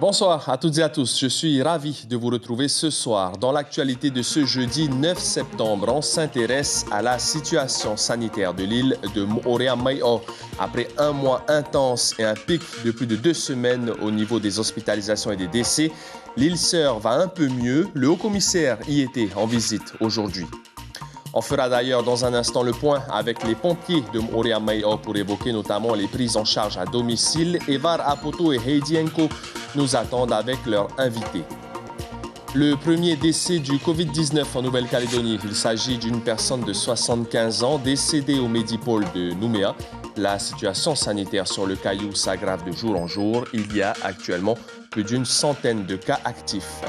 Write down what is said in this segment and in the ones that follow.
Bonsoir à toutes et à tous. Je suis ravi de vous retrouver ce soir. Dans l'actualité de ce jeudi 9 septembre, on s'intéresse à la situation sanitaire de l'île de Moorea Mai'o. Après un mois intense et un pic de plus de 2 semaines au niveau des hospitalisations et des décès, l'île sœur va un peu mieux. Le haut-commissaire y était en visite aujourd'hui. On fera d'ailleurs dans un instant le point avec les pompiers de Moorea Mai'o pour évoquer notamment les prises en charge à domicile. Evar Apoto et Heidi Enko nous attendent avec leurs invités. Le premier décès du Covid-19 en Nouvelle-Calédonie. Il s'agit d'une personne de 75 ans décédée au Medipôle de Nouméa. La situation sanitaire sur le Caillou s'aggrave de jour en jour. Il y a actuellement plus d'une centaine de cas actifs.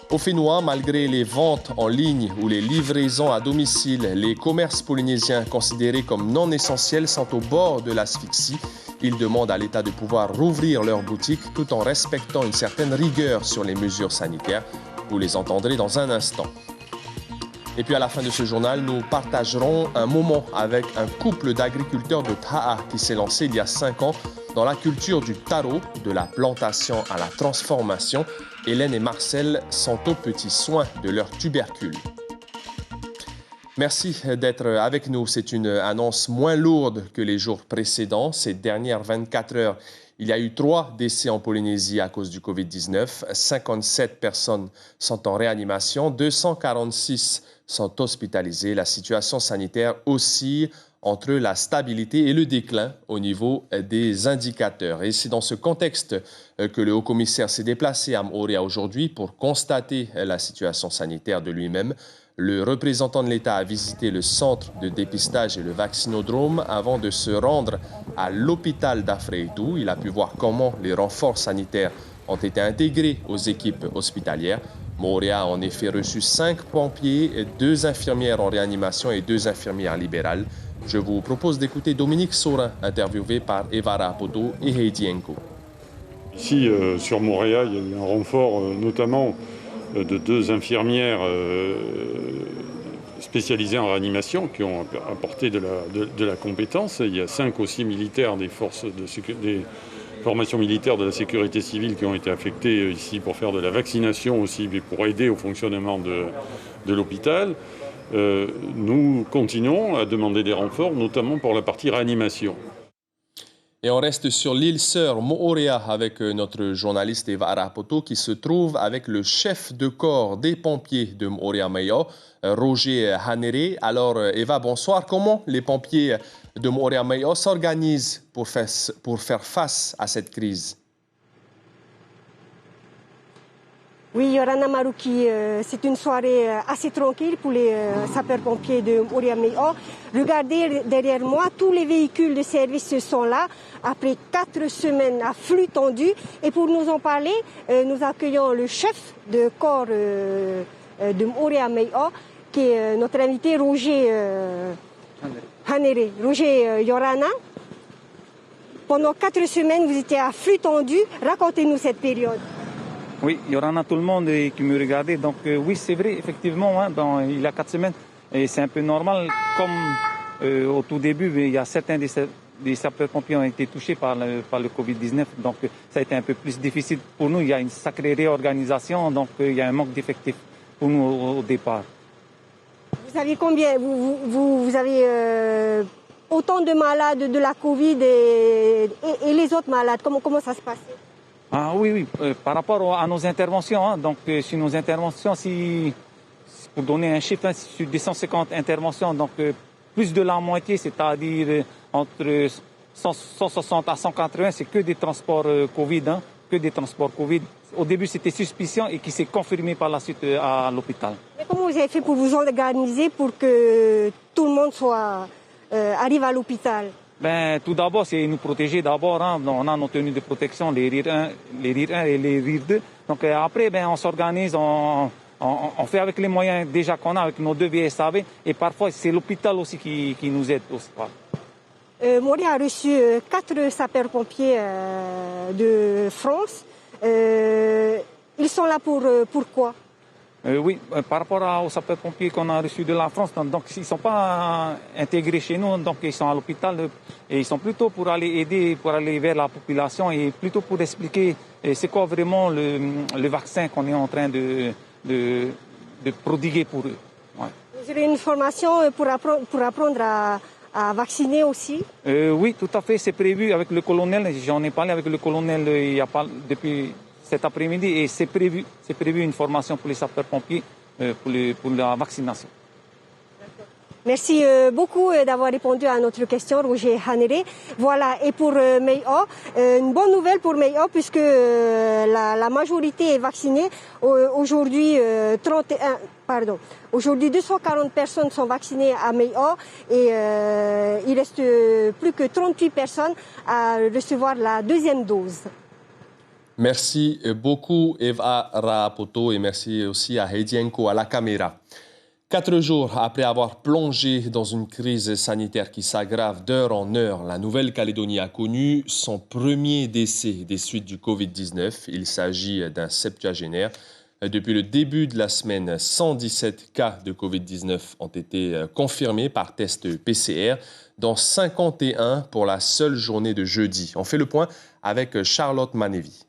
Au Fénois, malgré les ventes en ligne ou les livraisons à domicile, les commerces polynésiens considérés comme non essentiels sont au bord de l'asphyxie. Ils demandent à l'État de pouvoir rouvrir leurs boutiques tout en respectant une certaine rigueur sur les mesures sanitaires. Vous les entendrez dans un instant. Et puis à la fin de ce journal, nous partagerons un moment avec un couple d'agriculteurs de Ta'a qui s'est lancé il y a 5 ans dans la culture du taro, de la plantation à la transformation. Hélène et Marcel sont aux petits soins de leurs tubercules. Merci d'être avec nous. C'est une annonce moins lourde que les jours précédents. Ces dernières 24 heures, il y a eu 3 décès en Polynésie à cause du Covid-19. 57 personnes sont en réanimation, 246 sont hospitalisées. La situation sanitaire oscille entre la stabilité et le déclin au niveau des indicateurs. Et c'est dans ce contexte que le haut-commissaire s'est déplacé à Moorea aujourd'hui pour constater la situation sanitaire de lui-même. Le représentant de l'État a visité le centre de dépistage et le vaccinodrome avant de se rendre à l'hôpital d'Afreitou. Il a pu voir comment les renforts sanitaires ont été intégrés aux équipes hospitalières. Moorea a en effet reçu 5 pompiers, 2 infirmières en réanimation et 2 infirmières libérales. Je vous propose d'écouter Dominique Saurin, interviewé par Evar Apoto et Heidi Enko. Ici, sur Moorea, il y a eu un renfort, notamment de 2 infirmières spécialisées en réanimation qui ont apporté de la compétence. Il y a 5 aussi militaires des formations militaires de la sécurité civile qui ont été affectés ici pour faire de la vaccination aussi, mais pour aider au fonctionnement de l'hôpital. Nous continuons à demander des renforts, notamment pour la partie réanimation. Et on reste sur l'île sœur Moorea avec notre journaliste Evar Apoto qui se trouve avec le chef de corps des pompiers de Moorea Mai'o, Roger Hanere. Alors Eva, bonsoir. Comment les pompiers de Moorea Mai'o s'organisent pour faire face à cette crise? Oui, Yorana Maruki, c'est une soirée assez tranquille pour les sapeurs-pompiers de Moorea Mai'o. Regardez derrière moi, tous les véhicules de service sont là, après 4 semaines à flux tendu. Et pour nous en parler, nous accueillons le chef de corps de Moorea Mai'o, qui est notre invité Roger Hanere. Roger Yorana, pendant 4 semaines, vous étiez à flux tendu. Racontez-nous cette période. Oui, il y aura tout le monde qui me regardait. Donc oui, c'est vrai, effectivement, il y a 4 semaines. Et c'est un peu normal, comme au tout début, il y a certains des sapeurs-pompiers ont été touchés par le Covid-19. Donc ça a été un peu plus difficile pour nous. Il y a une sacrée réorganisation, donc il y a un manque d'effectifs pour nous au départ. Vous avez combien? Vous avez autant de malades de la Covid et les autres malades. Comment ça se passe? Ah oui, par rapport à nos interventions, donc sur nos interventions, pour donner un chiffre, sur des 150 interventions, donc plus de la moitié, c'est-à-dire entre 160 à 180, c'est que des transports Covid, que des transports Covid. Au début, c'était suspicion et qui s'est confirmé par la suite à l'hôpital. Mais comment vous avez fait pour vous organiser pour que tout le monde arrive à l'hôpital? Tout d'abord, c'est nous protéger d'abord. On a nos tenues de protection, les RIR 1 et les RIR 2. Donc après, on s'organise, on fait avec les moyens déjà qu'on a, avec nos 2 VSAV. Et parfois, c'est l'hôpital aussi qui nous aide aussi. Moorea a reçu 4 sapeurs-pompiers de France. Ils sont là pour quoi? Oui, par rapport aux sapeurs-pompiers qu'on a reçus de la France, donc ils ne sont pas intégrés chez nous, donc ils sont à l'hôpital et ils sont plutôt pour aller aider, pour aller vers la population et plutôt pour expliquer c'est quoi vraiment le vaccin qu'on est en train de prodiguer pour eux. Ouais. Vous aurez une formation pour apprendre à vacciner aussi? Oui, tout à fait, c'est prévu avec le colonel, j'en ai parlé avec le colonel depuis cet après-midi et c'est prévu une formation pour les sapeurs-pompiers pour la vaccination. Merci beaucoup d'avoir répondu à notre question, Roger Hanere. Voilà, et pour Mayo, une bonne nouvelle pour Mayo puisque la majorité est vaccinée. Aujourd'hui, aujourd'hui 240 personnes sont vaccinées à Mayo et il reste plus que 38 personnes à recevoir la deuxième dose. Merci beaucoup Eva Rapoto et merci aussi à Hedienko à la caméra. 4 jours après avoir plongé dans une crise sanitaire qui s'aggrave d'heure en heure, la Nouvelle-Calédonie a connu son premier décès des suites du Covid-19. Il s'agit d'un septuagénaire. Depuis le début de la semaine, 117 cas de Covid-19 ont été confirmés par test PCR, dont 51 pour la seule journée de jeudi. On fait le point avec Charlotte Manévi.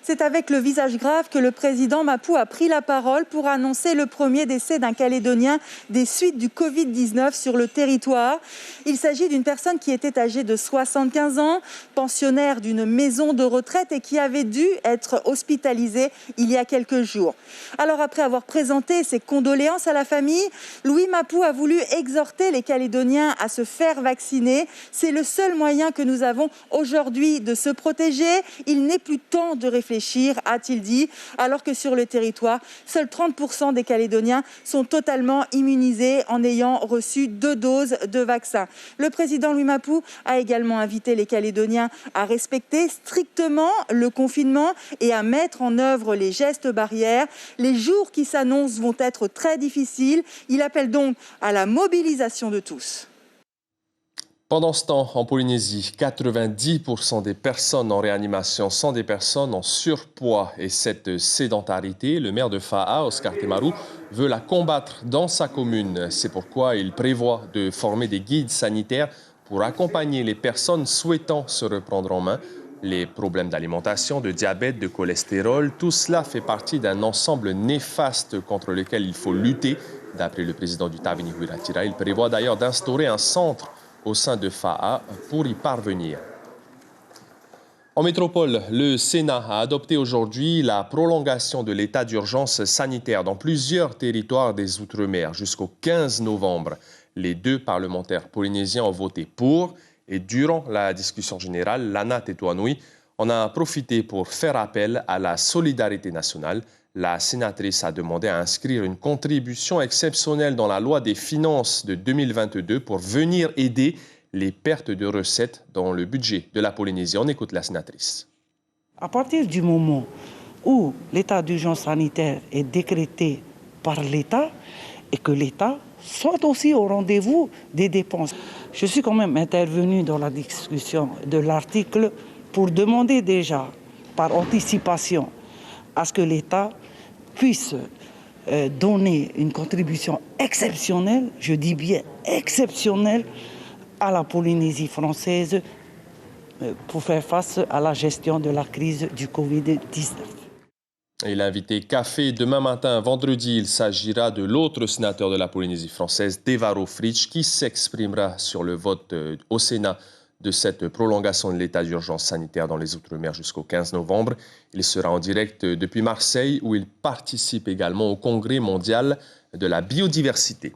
C'est avec le visage grave que le président Mapou a pris la parole pour annoncer le premier décès d'un Calédonien des suites du Covid-19 sur le territoire. Il s'agit d'une personne qui était âgée de 75 ans, pensionnaire d'une maison de retraite et qui avait dû être hospitalisée il y a quelques jours. Alors après avoir présenté ses condoléances à la famille, Louis Mapou a voulu exhorter les Calédoniens à se faire vacciner. C'est le seul moyen que nous avons aujourd'hui de se protéger. Il n'est plus temps de réfléchir, a-t-il dit, alors que sur le territoire, seuls 30% des Calédoniens sont totalement immunisés en ayant reçu 2 doses de vaccin. Le président Louis Mapou a également invité les Calédoniens à respecter strictement le confinement et à mettre en œuvre les gestes barrières. Les jours qui s'annoncent vont être très difficiles. Il appelle donc à la mobilisation de tous. Pendant ce temps, en Polynésie, 90% des personnes en réanimation sont des personnes en surpoids. Et cette sédentarité, le maire de Fa'a, Oscar Temaru, veut la combattre dans sa commune. C'est pourquoi il prévoit de former des guides sanitaires pour accompagner les personnes souhaitant se reprendre en main. Les problèmes d'alimentation, de diabète, de cholestérol, tout cela fait partie d'un ensemble néfaste contre lequel il faut lutter. D'après le président du Tavini Huiratira, il prévoit d'ailleurs d'instaurer un centre au sein de Fa'a pour y parvenir. En métropole, le Sénat a adopté aujourd'hui la prolongation de l'état d'urgence sanitaire dans plusieurs territoires des Outre-mer jusqu'au 15 novembre. Les 2 parlementaires polynésiens ont voté pour et durant la discussion générale, Lana Tetuanui en a profité pour faire appel à la solidarité nationale. La sénatrice a demandé à inscrire une contribution exceptionnelle dans la loi des finances de 2022 pour venir aider les pertes de recettes dans le budget de la Polynésie. On écoute la sénatrice. À partir du moment où l'état d'urgence sanitaire est décrété par l'État et que l'État soit aussi au rendez-vous des dépenses. Je suis quand même intervenu dans la discussion de l'article pour demander déjà, par anticipation, à ce que l'État puisse donner une contribution exceptionnelle, je dis bien exceptionnelle, à la Polynésie française pour faire face à la gestion de la crise du Covid-19. Il a invité Café demain matin, vendredi. Il s'agira de l'autre sénateur de la Polynésie française, Devaro Fritsch, qui s'exprimera sur le vote au Sénat de cette prolongation de l'état d'urgence sanitaire dans les Outre-mer jusqu'au 15 novembre. Il sera en direct depuis Marseille où il participe également au Congrès mondial de la biodiversité.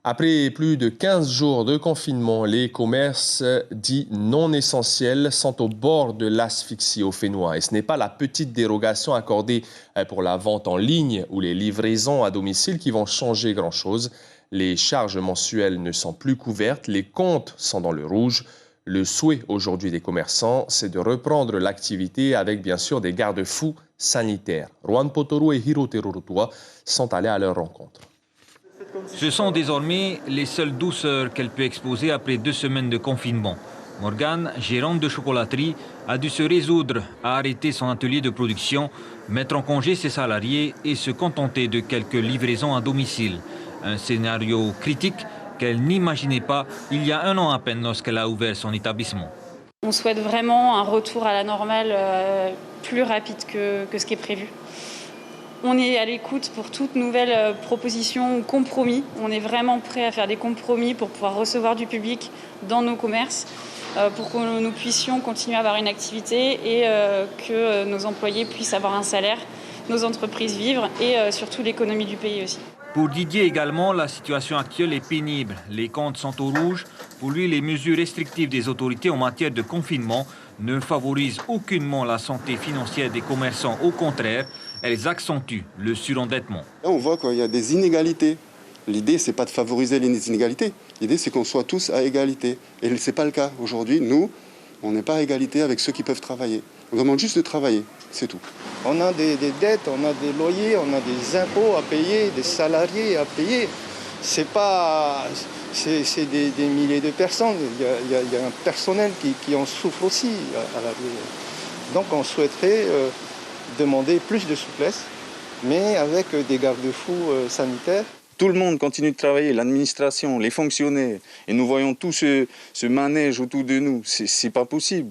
Après plus de 15 jours de confinement, les commerces dits non essentiels sont au bord de l'asphyxie au Fénois. Et ce n'est pas la petite dérogation accordée pour la vente en ligne ou les livraisons à domicile qui vont changer grand-chose. Les charges mensuelles ne sont plus couvertes, les comptes sont dans le rouge. Le souhait aujourd'hui des commerçants, c'est de reprendre l'activité avec bien sûr des garde-fous sanitaires. Juan Potoru et Hiro Terurutua sont allés à leur rencontre. Ce sont désormais les seules douceurs qu'elle peut exposer après 2 semaines de confinement. Morgane, gérante de chocolaterie, a dû se résoudre à arrêter son atelier de production, mettre en congé ses salariés et se contenter de quelques livraisons à domicile. Un scénario critique qu'elle n'imaginait pas il y a un an à peine lorsqu'elle a ouvert son établissement. On souhaite vraiment un retour à la normale plus rapide que ce qui est prévu. On est à l'écoute pour toute nouvelle proposition ou compromis. On est vraiment prêt à faire des compromis pour pouvoir recevoir du public dans nos commerces, pour que nous puissions continuer à avoir une activité et que nos employés puissent avoir un salaire, nos entreprises vivre et surtout l'économie du pays aussi. Pour Didier également, la situation actuelle est pénible. Les comptes sont au rouge. Pour lui, les mesures restrictives des autorités en matière de confinement ne favorisent aucunement la santé financière des commerçants. Au contraire, elles accentuent le surendettement. Là, on voit qu'il y a des inégalités. L'idée, ce n'est pas de favoriser les inégalités. L'idée, c'est qu'on soit tous à égalité. Et ce n'est pas le cas. Aujourd'hui, nous, on n'est pas à égalité avec ceux qui peuvent travailler. On demande juste de travailler, c'est tout. On a des dettes, on a des loyers, on a des impôts à payer, des salariés à payer. C'est des milliers de personnes. Il y a un personnel qui en souffre aussi. Donc on souhaiterait demander plus de souplesse, mais avec des garde-fous sanitaires. Tout le monde continue de travailler, l'administration, les fonctionnaires, et nous voyons tout ce manège autour de nous. C'est pas possible.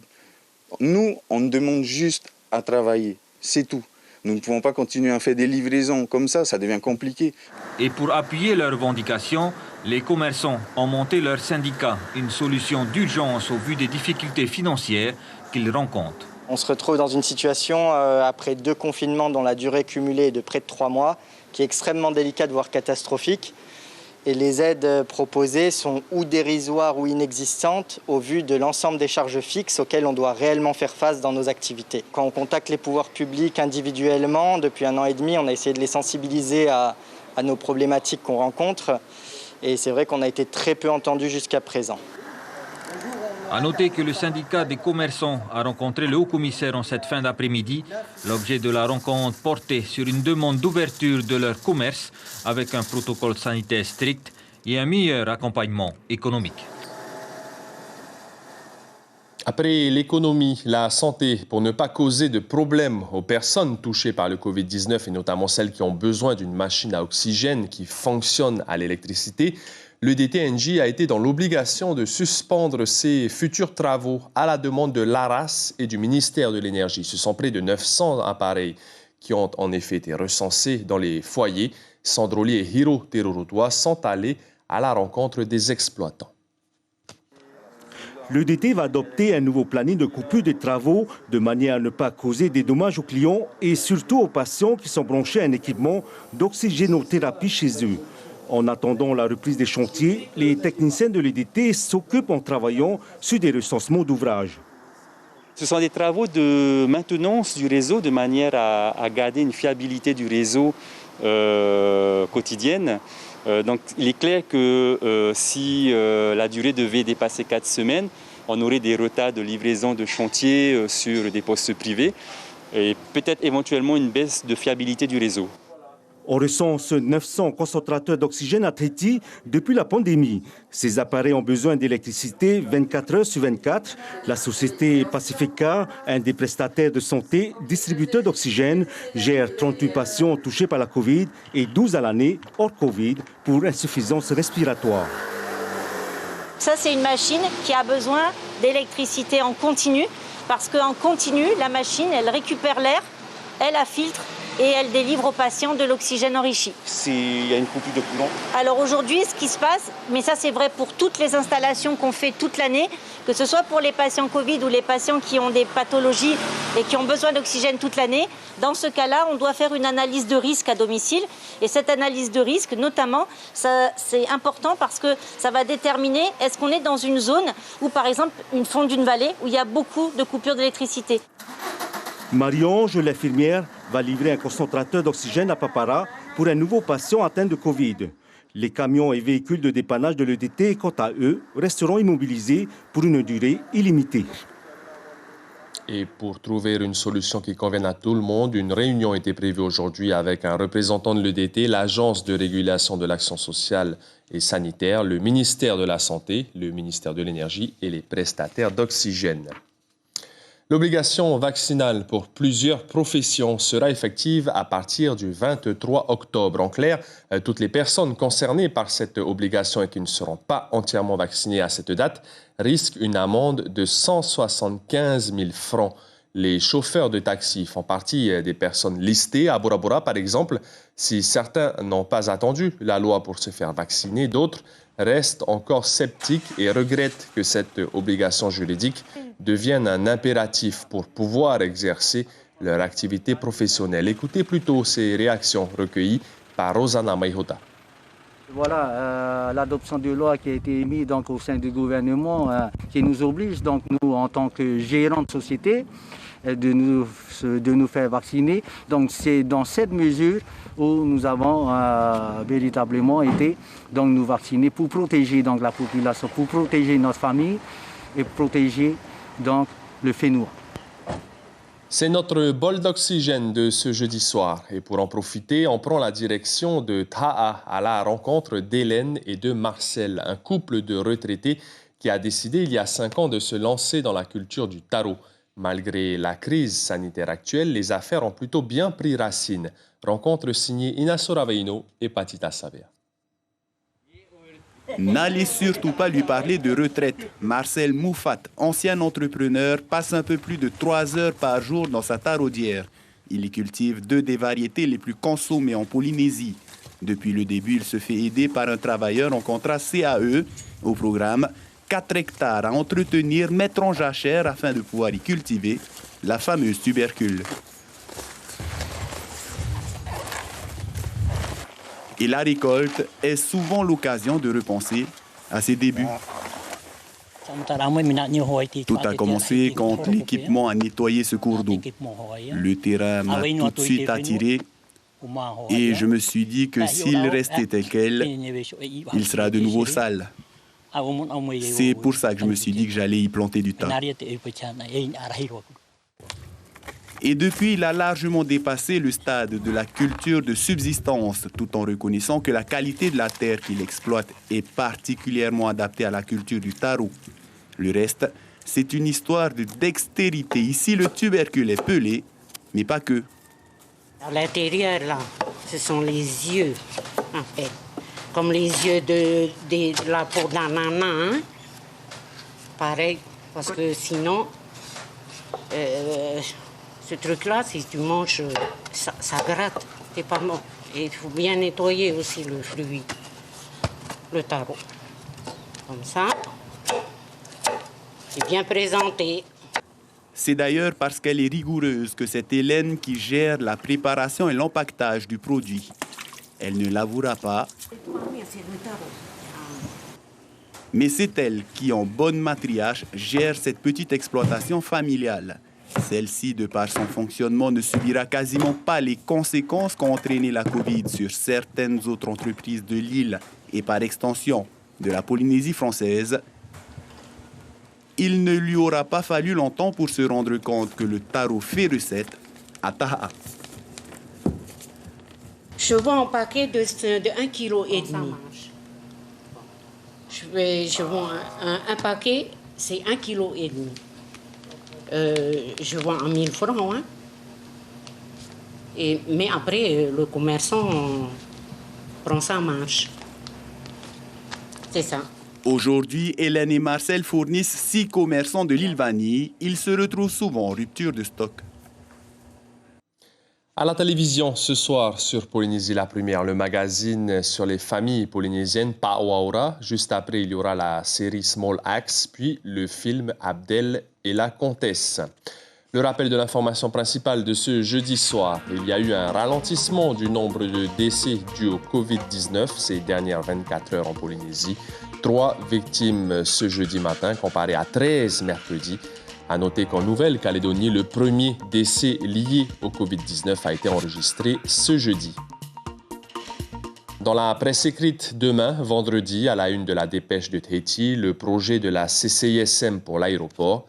Nous, on demande juste à travailler, c'est tout. Nous ne pouvons pas continuer à faire des livraisons comme ça devient compliqué. Et pour appuyer leurs revendications, les commerçants ont monté leur syndicat, une solution d'urgence au vu des difficultés financières qu'ils rencontrent. On se retrouve dans une situation, après 2 confinements dont la durée cumulée est de près de 3 mois, qui est extrêmement délicate, voire catastrophique. Et les aides proposées sont ou dérisoires ou inexistantes au vu de l'ensemble des charges fixes auxquelles on doit réellement faire face dans nos activités. Quand on contacte les pouvoirs publics individuellement, depuis 1 an et demi, on a essayé de les sensibiliser à nos problématiques qu'on rencontre. Et c'est vrai qu'on a été très peu entendus jusqu'à présent. À noter que le syndicat des commerçants a rencontré le haut-commissaire en cette fin d'après-midi. L'objet de la rencontre portait sur une demande d'ouverture de leur commerce avec un protocole sanitaire strict et un meilleur accompagnement économique. Après l'économie, la santé, pour ne pas causer de problèmes aux personnes touchées par le Covid-19 et notamment celles qui ont besoin d'une machine à oxygène qui fonctionne à l'électricité, le DTNJ a été dans l'obligation de suspendre ses futurs travaux à la demande de l'ARAS et du ministère de l'Énergie. Ce sont près de 900 appareils qui ont en effet été recensés dans les foyers. Sandroli et Hiro Terorotoa sont allés à la rencontre des exploitants. Le DT va adopter un nouveau planning de coupure des travaux de manière à ne pas causer des dommages aux clients et surtout aux patients qui sont branchés à un équipement d'oxygénothérapie chez eux. En attendant la reprise des chantiers, les techniciens de l'EDT s'occupent en travaillant sur des recensements d'ouvrages. Ce sont des travaux de maintenance du réseau de manière à garder une fiabilité du réseau quotidienne. Donc il est clair que si la durée devait dépasser 4 semaines, on aurait des retards de livraison de chantier sur des postes privés et peut-être éventuellement une baisse de fiabilité du réseau. On recense 900 concentrateurs d'oxygène à Tahiti depuis la pandémie. Ces appareils ont besoin d'électricité 24 heures sur 24. La société Pacifica, un des prestataires de santé, distributeur d'oxygène, gère 38 patients touchés par la Covid et 12 à l'année hors Covid pour insuffisance respiratoire. Ça, c'est une machine qui a besoin d'électricité en continu parce qu'en continu, la machine, elle récupère l'air, elle la filtre et elle délivre aux patients de l'oxygène enrichi. S'il y a une coupure de courant? Alors aujourd'hui, ce qui se passe, mais ça c'est vrai pour toutes les installations qu'on fait toute l'année, que ce soit pour les patients Covid ou les patients qui ont des pathologies et qui ont besoin d'oxygène toute l'année, dans ce cas-là, on doit faire une analyse de risque à domicile. Et cette analyse de risque, notamment, c'est important parce que ça va déterminer est-ce qu'on est dans une zone où, par exemple, une fonte d'une vallée où il y a beaucoup de coupures d'électricité. Marie-Ange, l'infirmière, va livrer un concentrateur d'oxygène à Papara pour un nouveau patient atteint de Covid. Les camions et véhicules de dépannage de l'EDT, quant à eux, resteront immobilisés pour une durée illimitée. Et pour trouver une solution qui convienne à tout le monde, une réunion était prévue aujourd'hui avec un représentant de l'EDT, l'Agence de régulation de l'action sociale et sanitaire, le ministère de la Santé, le ministère de l'Énergie et les prestataires d'oxygène. L'obligation vaccinale pour plusieurs professions sera effective à partir du 23 octobre. En clair, toutes les personnes concernées par cette obligation et qui ne seront pas entièrement vaccinées à cette date risquent une amende de 175 000 francs. Les chauffeurs de taxi font partie des personnes listées. À Bora Bora, par exemple, si certains n'ont pas attendu la loi pour se faire vacciner, d'autres restent encore sceptiques et regrettent que cette obligation juridique devienne un impératif pour pouvoir exercer leur activité professionnelle. Écoutez plutôt ces réactions recueillies par Rosanna Maihota. Voilà l'adoption de loi qui a été émise donc, au sein du gouvernement qui nous oblige, donc, nous, en tant que gérants de société, de nous faire vacciner. Donc c'est dans cette mesure où nous avons véritablement été donc, nous vacciner pour protéger donc, la population, pour protéger notre famille et protéger donc, le Fénois. C'est notre bol d'oxygène de ce jeudi soir. Et pour en profiter, on prend la direction de Taha à la rencontre d'Hélène et de Marcel, un couple de retraités qui a décidé il y a 5 ans de se lancer dans la culture du taro. Malgré la crise sanitaire actuelle, les affaires ont plutôt bien pris racine. Rencontre signée Inasso Raveino et Patita Savea. N'allez surtout pas lui parler de retraite. Marcel Moufat, ancien entrepreneur, passe un peu plus de 3 heures par jour dans sa taraudière. Il y cultive 2 des variétés les plus consommées en Polynésie. Depuis le début, il se fait aider par un travailleur en contrat CAE. Au programme, 4 hectares à entretenir, mettre en jachère afin de pouvoir y cultiver la fameuse tubercule. Et la récolte est souvent l'occasion de repenser à ses débuts. Tout a commencé quand l'équipement a nettoyé ce cours d'eau. Le terrain m'a tout de suite attiré et je me suis dit que s'il restait tel quel, il sera de nouveau sale. C'est pour ça que je me suis dit que j'allais y planter du thym. Et depuis, il a largement dépassé le stade de la culture de subsistance, tout en reconnaissant que la qualité de la terre qu'il exploite est particulièrement adaptée à la culture du taro. Le reste, c'est une histoire de dextérité. Ici, le tubercule est pelé, mais pas que. À l'intérieur, là, ce sont les yeux, en fait. Comme les yeux de la peau d'un ananas, hein? Pareil, parce que sinon... ce truc-là, si tu manges, ça gratte, t'es pas mort. Et il faut bien nettoyer aussi le fruit, le taro. Comme ça, c'est bien présenté. C'est d'ailleurs parce qu'elle est rigoureuse que c'est Hélène qui gère la préparation et l'empaquetage du produit. Elle ne l'avouera pas, mais c'est elle qui, en bonne matriarche, gère cette petite exploitation familiale. Celle-ci, de par son fonctionnement, ne subira quasiment pas les conséquences qu'a entraîné la Covid sur certaines autres entreprises de l'île et par extension de la Polynésie française. Il ne lui aura pas fallu longtemps pour se rendre compte que le taro fait recette à Taha. Je vends un paquet de 1,5 kg. Je vends un paquet, c'est 1,5 kg. Je vends à 1000 francs. Hein. Mais après, le commerçant prend sa marge. C'est ça. Aujourd'hui, Hélène et Marcel fournissent 6 commerçants de l'île Vanille. Ils se retrouvent souvent en rupture de stock. À la télévision, ce soir, sur Polynésie la Première, le magazine sur les familles polynésiennes, Pa'awaura. Juste après, il y aura la série Small Axe, puis le film Abdel et la Comtesse. Le rappel de l'information principale de ce jeudi soir, il y a eu un ralentissement du nombre de décès dus au Covid-19 ces dernières 24 heures en Polynésie. 3 victimes ce jeudi matin, comparé à 13 mercredi. À noter qu'en Nouvelle-Calédonie, le premier décès lié au Covid-19 a été enregistré ce jeudi. Dans la presse écrite demain, vendredi, à la une de la dépêche de Tahiti, le projet de la CCISM pour l'aéroport.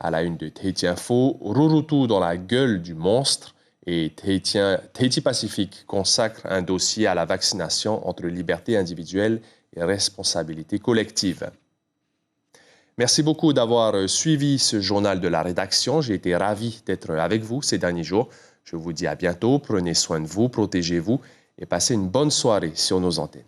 À la une de Tahiti Info, Rurutu dans la gueule du monstre et Tahiti Pacifique consacre un dossier à la vaccination entre liberté individuelle et responsabilité collective. Merci beaucoup d'avoir suivi ce journal de la rédaction. J'ai été ravi d'être avec vous ces derniers jours. Je vous dis à bientôt. Prenez soin de vous, protégez-vous et passez une bonne soirée sur nos antennes.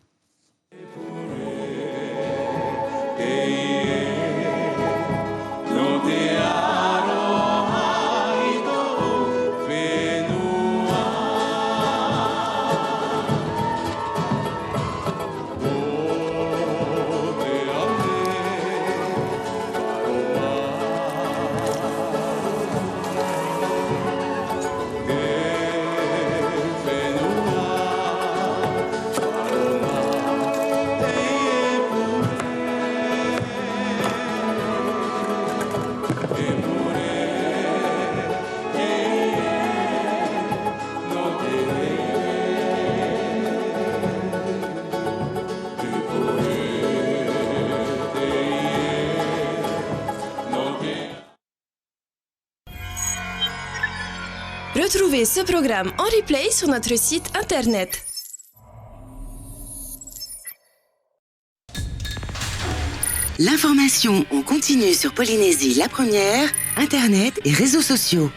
Retrouvez ce programme en replay sur notre site internet. L'information en continu sur Polynésie la première, internet et réseaux sociaux.